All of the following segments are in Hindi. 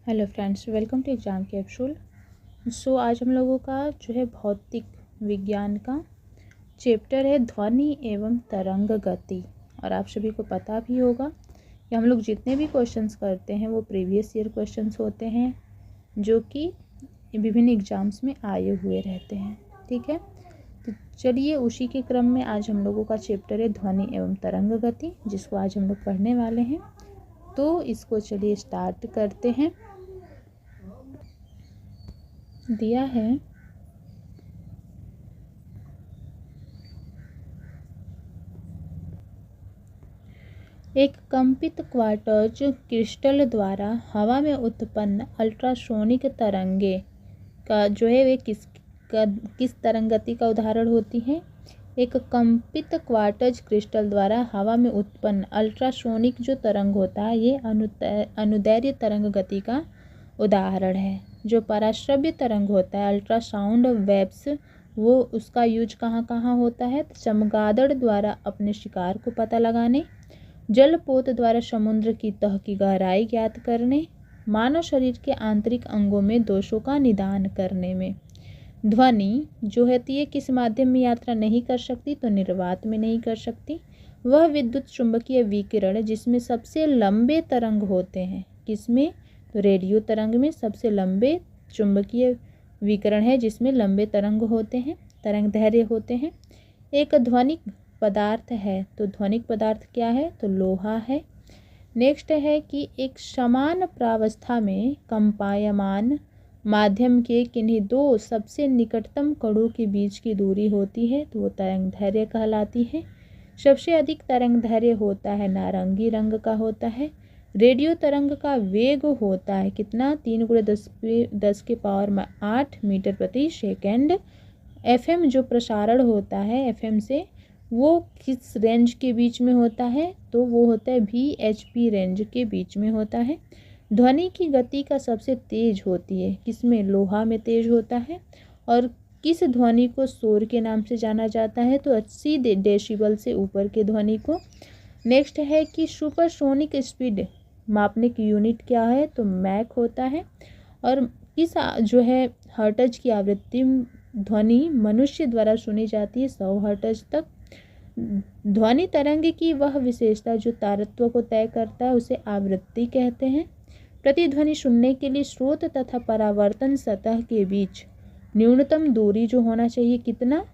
Hello friends, welcome to exam capsule. आज हम लोगों का जो है भौतिक विज्ञान का चैप्टर है ध्वनि एवं तरंग गति। और आप सभी को पता भी होगा कि हम लोग जितने भी क्वेश्चंस करते हैं वो प्रीवियस ईयर क्वेश्चंस होते हैं जो कि विभिन्न एग्जाम्स में आए हुए रहते हैं। ठीक है, तो चलिए उसी के क्रम में आज हम लोगों का चैप्टर है ध्वनि एवं तरंग गति, जिसको आज हम लोग पढ़ने वाले हैं। तो इसको चलिए स्टार्ट करते हैं। दिया है एक कंपित क्वार्ट्ज क्रिस्टल द्वारा हवा में उत्पन्न अल्ट्रासोनिक तरंगे का जो है वे किस तरंगति का उदाहरण होती है। एक कंपित क्वार्ट्ज क्रिस्टल द्वारा हवा में उत्पन्न अल्ट्रासोनिक जो तरंग होता है ये अनुदैर्घ्य तरंग गति का उदाहरण है। जो पराश्रव्य तरंग होता है अल्ट्रासाउंड वेव्स, वो उसका यूज कहाँ कहाँ होता है। चमगादड़ द्वारा अपने शिकार को पता लगाने, जलपोत द्वारा समुद्र की तह की गहराई ज्ञात करने, मानव शरीर के आंतरिक अंगों में दोषों का निदान करने में। ध्वनि जो होती है किस माध्यम में यात्रा नहीं कर सकती, तो निर्वात में नहीं कर सकती। वह विद्युत चुंबकीय विकिरण जिसमें सबसे लंबे तरंग होते हैं, किसमें, तो रेडियो तरंग में सबसे लंबे चुंबकीय विकिरण है जिसमें लंबे तरंग होते हैं, तरंग दैर्घ्य होते हैं। एक ध्वनिक पदार्थ है, तो ध्वनिक पदार्थ क्या है, तो लोहा है। नेक्स्ट है कि एक समान प्रावस्था में कंपायमान माध्यम के किन्हीं दो सबसे निकटतम कणों के बीच की दूरी होती है, तो वो तरंग दैर्घ्य कहलाती है। सबसे अधिक तरंग दैर्घ्य होता है नारंगी रंग का होता है। रेडियो तरंग का वेग होता है कितना, 3 × 10⁸ मीटर प्रति सेकेंड। एफएम जो प्रसारण होता है एफएम से, वो किस रेंज के बीच में होता है, तो वो होता है VHP रेंज के बीच में होता है। ध्वनि की गति का सबसे तेज होती है किसमें, लोहा में तेज होता है। और किस ध्वनि को शोर के नाम से जाना जाता है, तो 80 डेसिबल से ऊपर के ध्वनि को। नेक्स्ट है कि सुपरसोनिक स्पीड मापने की यूनिट क्या है, तो मैक होता है। और किस जो है हर्ट्ज की आवृत्ति ध्वनि मनुष्य द्वारा सुनी जाती है, 100 हर्ट्ज तक। ध्वनि तरंग की वह विशेषता जो तारत्व को तय करता है उसे आवृत्ति कहते हैं। प्रतिध्वनि सुनने के लिए स्रोत तथा परावर्तन सतह के बीच न्यूनतम दूरी जो होना चाहिए, कितना,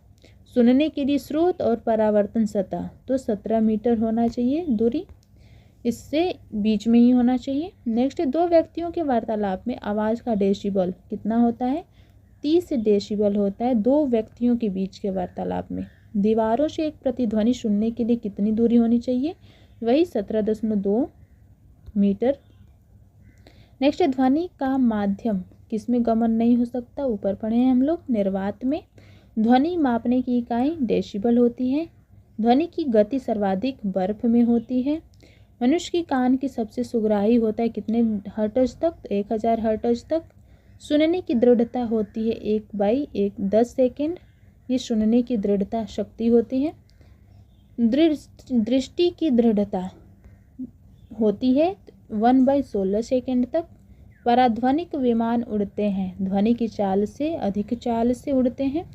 सुनने के लिए स्रोत और परावर्तन सतह तो 17 मीटर होना चाहिए दूरी, इससे बीच में ही होना चाहिए। नेक्स्ट, दो व्यक्तियों के वार्तालाप में आवाज़ का डेसिबल कितना होता है, 30 डेसिबल होता है दो व्यक्तियों के बीच के वार्तालाप में। दीवारों से एक प्रतिध्वनि सुनने के लिए कितनी दूरी होनी चाहिए, वही 17.2 मीटर। नेक्स्ट, ध्वनि का माध्यम किसमें गमन नहीं हो सकता, ऊपर पढ़े हैं हम लोग, निर्वात में। ध्वनि मापने की इकाई डेसिबल होती है। ध्वनि की गति सर्वाधिक बर्फ में होती है। मनुष्य की कान की सबसे सुगराही होता है कितने हर्ट्ज तक, 1000 हर्ट्ज तक। सुनने की दृढ़ता होती है 1/10 सेकेंड, ये सुनने की दृढ़ता शक्ति होती है। दृष्टि की दृढ़ता होती है 1/16 सेकेंड तक। पराध्वनिक विमान उड़ते हैं ध्वनि की चाल से अधिक चाल से उड़ते हैं।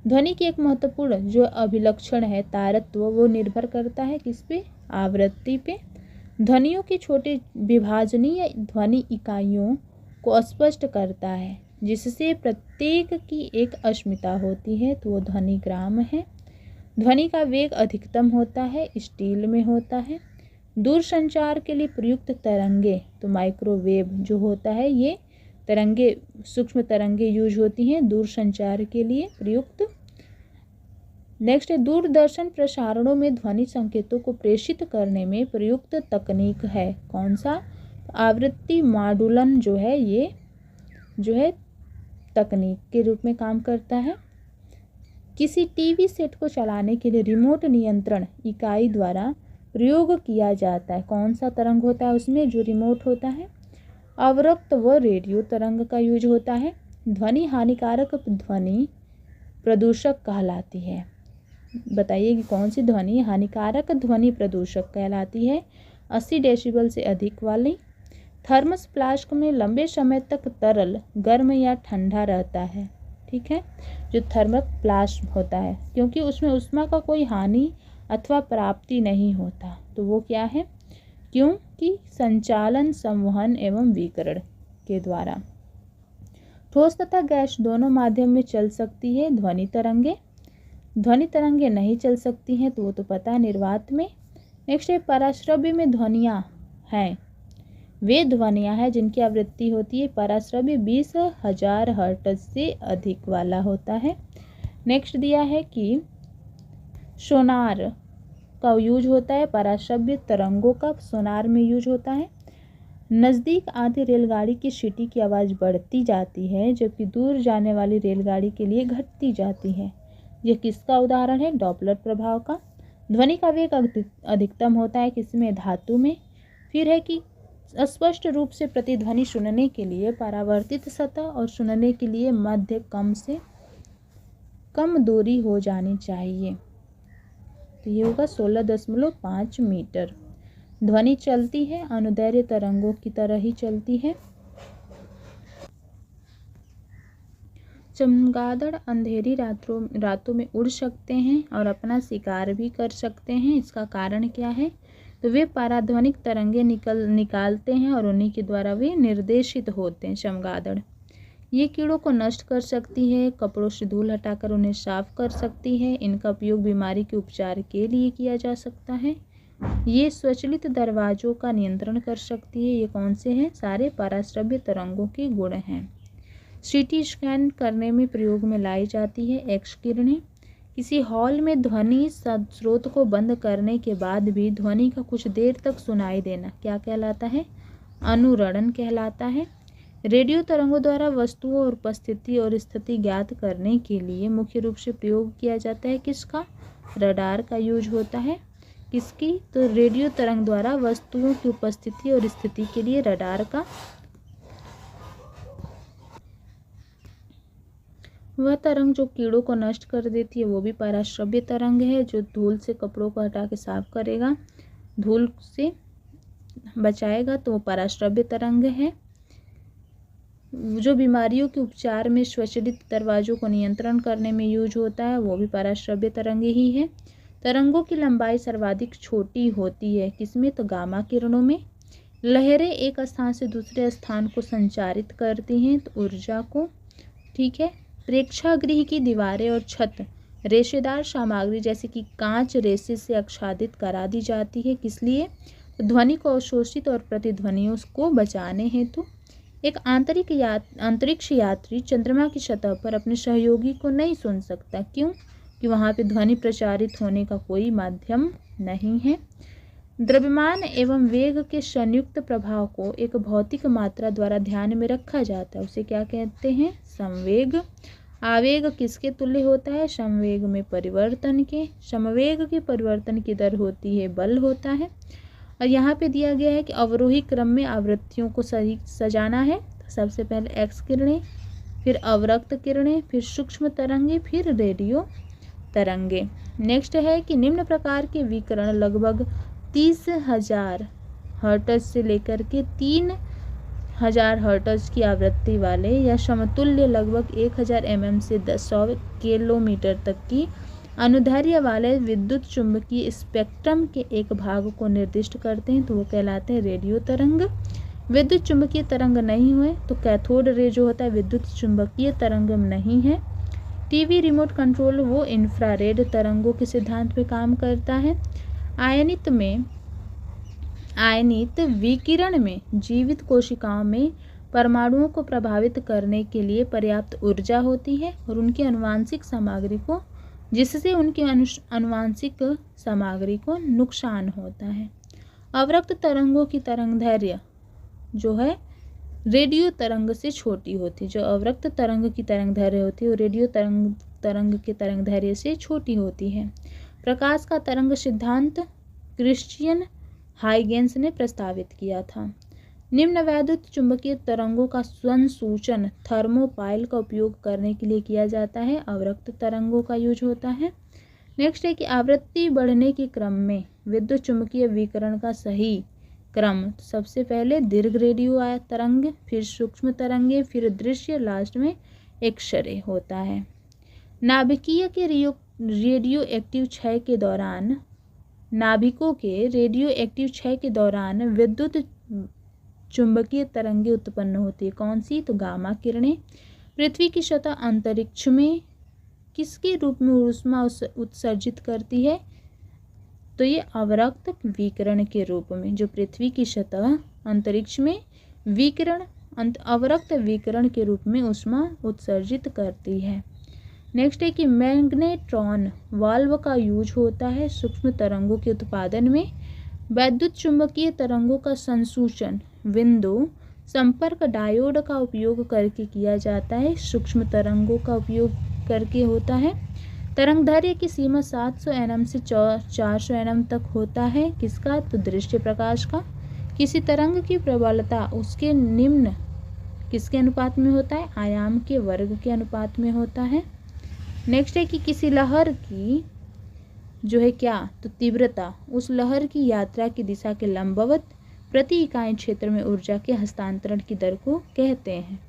ध्वनि की एक महत्वपूर्ण जो अभिलक्षण है तारत्व, वो निर्भर करता है किस पे, आवृत्ति पे। ध्वनियों के छोटे विभाजनीय ध्वनि इकाइयों को स्पष्ट करता है जिससे प्रत्येक की एक अस्मिता होती है, तो वो ध्वनिग्राम है। ध्वनि का वेग अधिकतम होता है स्टील में होता है। दूर संचार के लिए प्रयुक्त तरंगे, तो माइक्रोवेव जो होता है ये तरंगे, सूक्ष्म तरंगे यूज होती हैं दूर संचार के लिए प्रयुक्त। नेक्स्ट है, दूरदर्शन प्रसारणों में ध्वनि संकेतों को प्रेषित करने में प्रयुक्त तकनीक है कौन सा, आवृत्ति मॉड्यूलन जो है ये जो है तकनीक के रूप में काम करता है। किसी टीवी सेट को चलाने के लिए रिमोट नियंत्रण इकाई द्वारा प्रयोग किया जाता है कौन सा तरंग होता है उसमें, जो रिमोट होता है। अवरक्त व रेडियो तरंग का यूज होता है। ध्वनि हानिकारक ध्वनि प्रदूषक कहलाती है। बताइए कि कौन सी ध्वनि हानिकारक ध्वनि प्रदूषक कहलाती है, 80 डेसिबल से अधिक वाली। थर्मस फ्लास्क में लंबे समय तक तरल गर्म या ठंडा रहता है। ठीक है, जो थर्मस फ्लास्क होता है, क्योंकि उसमें ऊष्मा का कोई हानि अथवा प्राप्ति नहीं होता, तो वो क्या है, क्योंकि संचालन, संवहन एवं विकिरण के द्वारा। ठोस तथा गैस दोनों माध्यम में चल सकती है। ध्वनि तरंगे नहीं चल सकती हैं, तो वो तो पता है, निर्वात में। नेक्स्ट है पराश्रव्य में ध्वनियाँ हैं। वे ध्वनियाँ हैं जिनकी आवृत्ति होती है पराश्रव्य 20,000 हर्ट्ज से अधिक वाला होता है। नेक्स्ट दिया है कि सोनार का यूज होता है, पराश्रव्य तरंगों का सोनार में यूज होता है। नज़दीक आती रेलगाड़ी की सीटी की आवाज़ बढ़ती जाती है, जबकि दूर जाने वाली रेलगाड़ी के लिए घटती जाती है। यह किसका उदाहरण है, डॉपलर प्रभाव का। ध्वनि का वेग अधिकतम होता है किसमें, धातु में। फिर है कि स्पष्ट रूप से प्रतिध्वनि सुनने के लिए परावर्तित सतह और सुनने के लिए मध्य कम से कम दूरी हो जानी चाहिए, तो ये होगा 16.5 मीटर। ध्वनि चलती है अनुदैर्घ्य तरंगों की तरह ही चलती है। चमगादड़ अंधेरी रातों में उड़ सकते हैं और अपना शिकार भी कर सकते हैं। इसका कारण क्या है, तो वे पराध्वनिक तरंगे निकालते हैं और उन्हीं के द्वारा वे निर्देशित होते हैं। चमगादड़ ये कीड़ों को नष्ट कर सकती है, कपड़ों से धूल हटाकर उन्हें साफ कर सकती है। इनका उपयोग बीमारी के उपचार के लिए किया जा सकता है। ये स्वचालित दरवाजों का नियंत्रण कर सकती है। ये कौन से हैं, सारे पराश्रव्य तरंगों के गुण हैं। सीटी स्कैन करने में प्रयोग में लाई जाती है। एक्स किरणें किसी हॉल में ध्वनि स्रोत को बंद करने के बाद भी ध्वनि का कुछ देर तक सुनाई देना क्या कहलाता है, अनुरणन कहलाता है। रेडियो तरंगों द्वारा वस्तुओं और उपस्थिति और स्थिति ज्ञात करने के लिए मुख्य रूप से प्रयोग किया जाता है किसका, रडार का यूज होता है। किसकी, तो रेडियो तरंग द्वारा वस्तुओं की उपस्थिति और स्थिति के लिए रडार का। वह तरंग जो कीड़ों को नष्ट कर देती है वो भी पराश्रव्य तरंग है, जो धूल से कपड़ों को हटा के साफ करेगा, धूल से बचाएगा, तो वो पराश्रव्य तरंग है। जो बीमारियों के उपचार में स्वचालित दरवाजों को नियंत्रण करने में यूज होता है वो भी पराश्रव्य तरंग ही है। तरंगों की लंबाई सर्वाधिक छोटी होती है किसमें, तो गामा किरणों में। लहरें एक स्थान से दूसरे स्थान को संचारित करती हैं, तो ऊर्जा को। ठीक है, प्रेक्षागृह की दीवारें और छत रेशेदार सामग्री जैसे कि कांच रेशे से आच्छादित करा दी जाती है, किस लिए, तो ध्वनि को अवशोषित और प्रतिध्वनियों को बचाने हेतु। एक अंतरिक्ष यात्री चंद्रमा की सतह पर अपने सहयोगी को नहीं सुन सकता, क्यों, कि वहाँ पे ध्वनि प्रचारित होने का कोई माध्यम नहीं है। द्रव्यमान एवं वेग के संयुक्त प्रभाव को एक भौतिक मात्रा द्वारा ध्यान में रखा जाता है, उसे क्या कहते हैं, संवेग। आवेग किसके तुल्य होता है, संवेग में परिवर्तन के। समवेग के परिवर्तन की दर होती है बल होता है। और यहाँ पे दिया गया है कि अवरोही क्रम में आवृत्तियों को सही सजाना है। सबसे पहले एक्स किरणें, फिर अवरक्त किरणें, फिर सूक्ष्म तरंगे, फिर रेडियो तरंगे। नेक्स्ट है कि निम्न प्रकार के विकिरण लगभग 30,000 हर्ट्ज से लेकर के 3,000 हर्ट्ज की आवृत्ति वाले या समतुल्य लगभग 1000 mm से 100 किलोमीटर तक की अनुदैर्घ्य वाले विद्युत चुंबकीय स्पेक्ट्रम के एक भाग को निर्दिष्ट करते हैं, तो वो कहलाते हैं रेडियो तरंग। विद्युत चुंबकीय तरंग नहीं हुए तो कैथोड रे जो होता है विद्युत चुंबकीय तरंग नहीं है। टीवी रिमोट कंट्रोल वो इंफ्रारेड तरंगों के सिद्धांत पे काम करता है। आयनित विकिरण में जीवित कोशिकाओं में परमाणुओं को प्रभावित करने के लिए पर्याप्त ऊर्जा होती है और उनकी अनुवांशिक सामग्री को, जिससे उनकी अनुवांशिक सामग्री को नुकसान होता है। अवरक्त तरंगों की तरंगदैर्घ्य जो है रेडियो तरंग से छोटी होती है। जो अवरक्त तरंग की तरंगदैर्घ्य होती है वो रेडियो तरंग के तरंगदैर्घ्य से छोटी होती है। प्रकाश का तरंग सिद्धांत क्रिश्चियन हाइगेंस ने प्रस्तावित किया था। निम्न वैद्युत चुंबकीय तरंगों का संसूचन थर्मोपाइल का उपयोग करने के लिए किया जाता है। अवरक्त तरंगों का यूज होता है। नेक्स्ट है कि आवृत्ति बढ़ने के क्रम में विद्युत चुंबकीय विकिरण का सही क्रम, तो सबसे पहले दीर्घ रेडियो तरंग, फिर सूक्ष्म तरंगे, फिर दृश्य, लास्ट में एक्सरे होता है। नाभिकीय के रेडियो एक्टिव क्षय के दौरान, नाभिकों के रेडियो एक्टिव क्षय के दौरान विद्युत चुंबकीय तरंगे उत्पन्न होती है। कौन सी? तो गामा किरणें। पृथ्वी की सतह अंतरिक्ष में किसके रूप में ऊष्मा उत्सर्जित करती है? तो ये अवरक्त विकिरण के रूप में। जो पृथ्वी की सतह अंतरिक्ष में विकिरण अवरक्त विकिरण के रूप में ऊष्मा उत्सर्जित करती है। नेक्स्ट है कि मैग्नेट्रॉन वाल्व का यूज होता है सूक्ष्म तरंगों के उत्पादन में। वैद्युत चुंबकीय तरंगों का संसूचन बिंदु संपर्क डायोड का उपयोग करके किया जाता है, सूक्ष्म तरंगों का उपयोग करके होता है। तरंगदैर्घ्य की सीमा 700 nm से 400 nm तक होता है। किसका? तो दृश्य प्रकाश का। किसी तरंग की प्रबलता उसके निम्न किसके अनुपात में होता है? आयाम के वर्ग के अनुपात में होता है। नेक्स्ट है कि किसी लहर की जो है क्या? तो तीव्रता उस लहर की यात्रा की दिशा के लंबवत प्रति इकाई क्षेत्र में ऊर्जा के हस्तांतरण की दर को कहते हैं।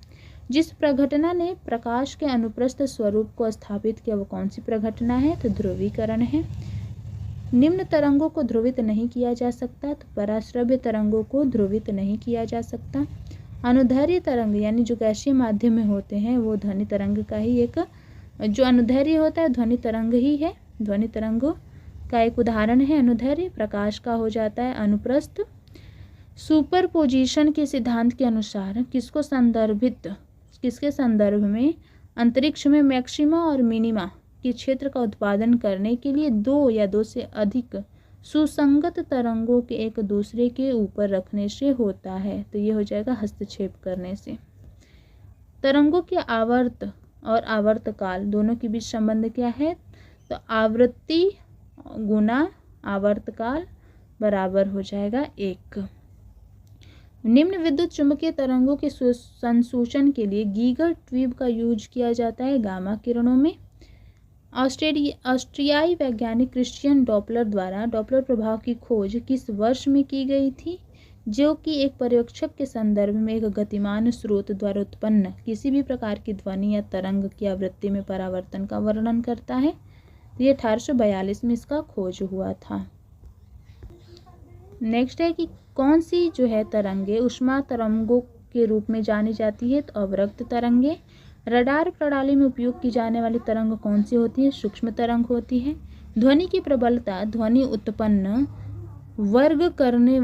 जिस प्रघटना ने प्रकाश के अनुप्रस्थ स्वरूप को स्थापित किया वो कौन सी प्रघटना है? तो ध्रुवीकरण है। निम्न तरंगों को ध्रुवित नहीं किया जा सकता, तो पराश्रव्य तरंगों को ध्रुवित नहीं किया जा सकता। अनुदैर्घ्य तरंग यानी जो गैसीय माध्यम में होते हैं वो ध्वनि तरंग का ही एक, जो अनुदैर्घ्य होता है ध्वनि तरंग ही है। ध्वनि तरंगों का एक उदाहरण है अनुदैर्घ्य। प्रकाश का हो जाता है अनुप्रस्थ। सुपरपोजिशन के सिद्धांत के अनुसार किसके संदर्भ में अंतरिक्ष में मैक्सिमा और मिनिमा के क्षेत्र का उत्पादन करने के लिए दो या दो से अधिक सुसंगत तरंगों के एक दूसरे के ऊपर रखने से होता है। तो ये हो जाएगा हस्तक्षेप करने से। तरंगों के आवर्त और आवर्तकाल दोनों के बीच संबंध क्या है? तो आवृत्ति गुना आवर्तकाल बराबर हो जाएगा 1। निम्न विद्युत चुंबकीय तरंगों के संसूचन के लिए गीगर ट्यूब का यूज किया जाता है गामा किरणों में। ऑस्ट्रियाई वैज्ञानिक क्रिश्चियन डॉपलर द्वारा डॉपलर प्रभाव की खोज किस वर्ष में की गई थी? जो कि एक पर्यवेक्षक के संदर्भ में एक गतिमान स्रोत द्वारा उत्पन्न किसी भी प्रकार की ध्वनि या तरंग की आवृत्ति में परावर्तन का वर्णन करता है। ये 1842 में इसका खोज हुआ था। नेक्स्ट है कि कौन सी जो है तरंगे ऊष्मा तरंगों के रूप में जानी जाती है? तो अवरक्त तरंगे। रडार प्रणाली में उपयोग की जाने वाली तरंग कौन सी होती है? सूक्ष्म तरंग होती है। ध्वनि की प्रबलता ध्वनि उत्पन्न वर्ग करने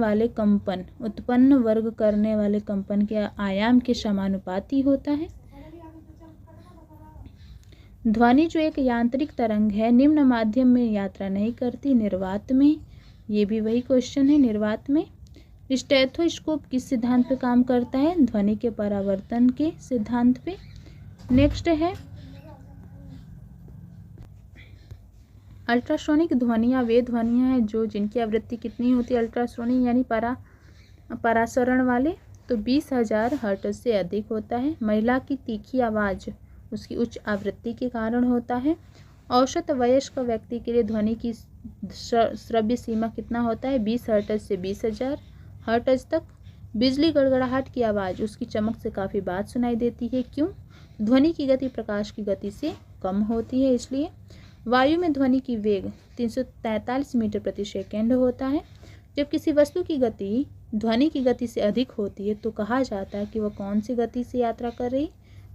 वाले कंपन के आयाम के समानुपाती होता है। ध्वनि जो एक यांत्रिक तरंग है निम्न माध्यम में यात्रा नहीं करती, निर्वात में। ये भी वही क्वेश्चन है, निर्वात में। स्टेथोस्कोप किस सिद्धांत पे काम करता है? ध्वनि के परावर्तन के सिद्धांत पे। नेक्स्ट है अल्ट्रासोनिक ध्वनियाँ वे ध्वनियाँ हैं जो जिनकी आवृत्ति कितनी होती है? अल्ट्रासोनिक यानी परासरण वाले, तो 20,000 हर्ट्ज से अधिक होता है। महिला की तीखी आवाज़ उसकी उच्च आवृत्ति के कारण होता है। औसत वयस्क व्यक्ति के लिए ध्वनि की श्रव्य सीमा कितना होता है? 20 हर्ट्ज से 20,000 हर्ट्ज तक। बिजली गड़गड़ाहट की आवाज़ उसकी चमक से काफ़ी बाद सुनाई देती है। क्यों? ध्वनि की गति प्रकाश की गति से कम होती है इसलिए। वायु में ध्वनि की वेग 343 मीटर प्रति सेकेंड होता है। जब किसी वस्तु की गति ध्वनि की गति से अधिक होती है तो कहा जाता है कि वह कौन सी गति से यात्रा कर रही?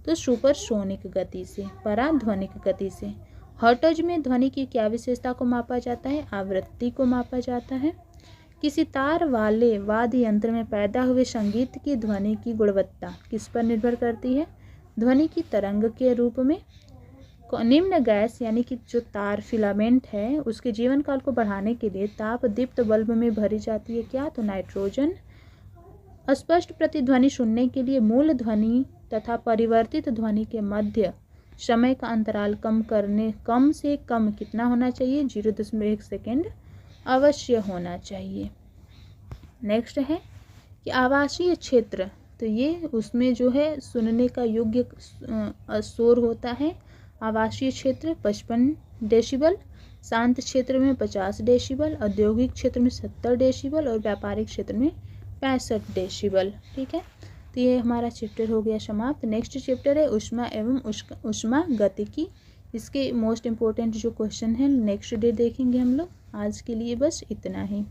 तो सुपरसोनिक गति से, पराध्वनिक गति से। हर्ट्ज में ध्वनि की क्या विशेषता को मापा जाता है? आवृत्ति को मापा जाता है। किसी तार वाले वाद्य यंत्र में पैदा हुए संगीत की ध्वनि की गुणवत्ता किस पर निर्भर करती है? ध्वनि की तरंग के रूप में। निम्न गैस यानी कि जो तार फिलामेंट है उसके जीवन काल को बढ़ाने के लिए ताप दीप्त बल्ब में भरी जाती है क्या? तो नाइट्रोजन। स्पष्ट प्रतिध्वनि सुनने के लिए मूल ध्वनि तथा परिवर्तित ध्वनि के मध्य समय का अंतराल कम से कम कितना होना चाहिए? 0.1 सेकेंड अवश्य होना चाहिए। नेक्स्ट है कि आवासीय क्षेत्र, तो ये उसमें जो है सुनने का योग्य शोर होता है। आवासीय क्षेत्र 55 डेसिबल, शांत क्षेत्र में 50 डेसिबल, औद्योगिक क्षेत्र में 70 डेसिबल और व्यापारिक क्षेत्र में 65 डेसिबल। ठीक है, तो ये हमारा चैप्टर हो गया समाप्त। नेक्स्ट चैप्टर है ऊष्मा एवं ऊष्मा गतिकी। इसके मोस्ट इम्पोर्टेंट जो क्वेश्चन है नेक्स्ट डे देखेंगे हम लोग। आज के लिए बस इतना ही।